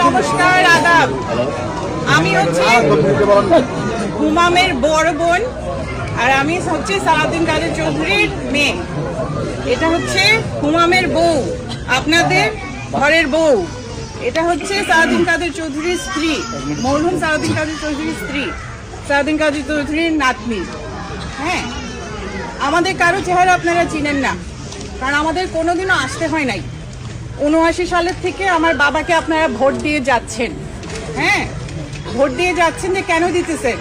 নমস্কার, আদাব। আমি হচ্ছে হুমামের বড় বোন, আর আমি হচ্ছে সালাউদ্দিন কাদের চৌধুরীর মেয়ে। এটা হচ্ছে হুমামের বউ, আপনাদের ঘরের বউ। এটা হচ্ছে সালাউদ্দিন কাদের চৌধুরীর স্ত্রী, মরহুম সালাউদ্দিন কাদের চৌধুরীর স্ত্রী, সালাউদ্দিন কাদের চৌধুরীর নাতনি। হ্যাঁ, আমাদের কারো চেহারা আপনারা চিনেন না, কারণ আমাদের কোনোদিনও আসতে হয় নাই। ৭৯ সালের থেকে আমার বাবাকে আপনারা ভোট দিয়ে যাচ্ছেন। হ্যাঁ, ভোট দিয়ে যাচ্ছেন যে কেন দিতেছেন?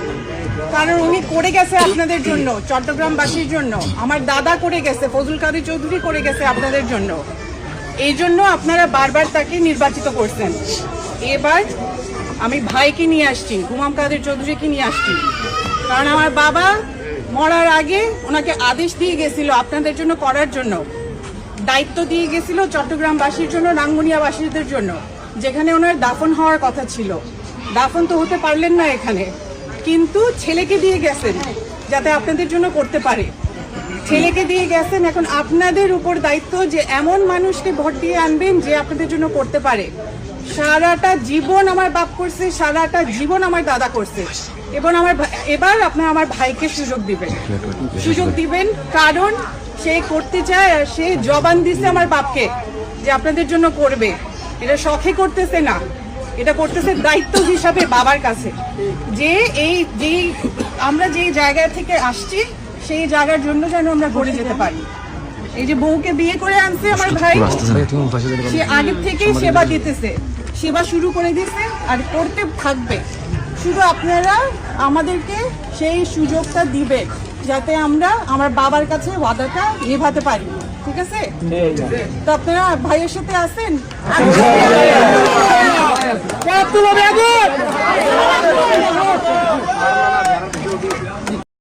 কারণ উনি করে গেছে আপনাদের জন্য, চট্টগ্রামবাসীর জন্য। আমার দাদা করে গেছে, ফজল কাদের চৌধুরী করে গেছে আপনাদের জন্য। এই জন্য আপনারা বারবার তাকে নির্বাচিত করছেন। এবার আমি ভাইকে নিয়ে আসছি, হুমাম কাদের চৌধুরীকে নিয়ে আসছি, কারণ আমার বাবা মরার আগে ওনাকে আদেশ দিয়ে গেছিল আপনাদের জন্য করার জন্য, দায়িত্ব দিয়ে গেছিল চট্টগ্রামবাসীর জন্য, রাঙ্গুনিয়াবাসীদের জন্য, যেখানে ওনার দাফন হওয়ার কথা ছিল। দাফন তো হতে পারলেন না এখানে, কিন্তু ছেলেকে দিয়ে গেছেন যাতে আপনাদের জন্য করতে পারে। ছেলেকে দিয়ে গেছেন, এখন আপনাদের উপর দায়িত্ব যে এমন মানুষকে ভোট দিয়ে আনবেন যে আপনাদের জন্য করতে পারে। সারাটা জীবন আমার বাপ করছে, সারাটা জীবন আমার দাদা করছে, এবং এবার আপনারা আমার ভাইকে সুযোগ দিবেন, কারণ সে করতে চায়, আর সে জবান দিছে আমার বাপকে যে আপনাদের জন্য করবে। এটা শখে করতেছে না, এটা করতেছে দায়িত্ব হিসাবে বাবার কাছে, যে আমরা যেই জায়গা থেকে আসছি সেই জায়গার জন্য যেন আমরা ঘুরে যেতে পারি। এই যে বউকে বিয়ে করে আনছে আমার ভাই, সে আগের থেকেই সেবা দিতেছে, সেবা শুরু করে দিচ্ছে আর করতে থাকবে। শুধু আপনারা আমাদেরকে সেই সুযোগটা দিবেন যাতে আমরা আমার বাবার কাছে ওয়াদাটা নিভাতে পারি। ঠিক আছে? তো আপনারা ভাইয়ের সাথে আছেন?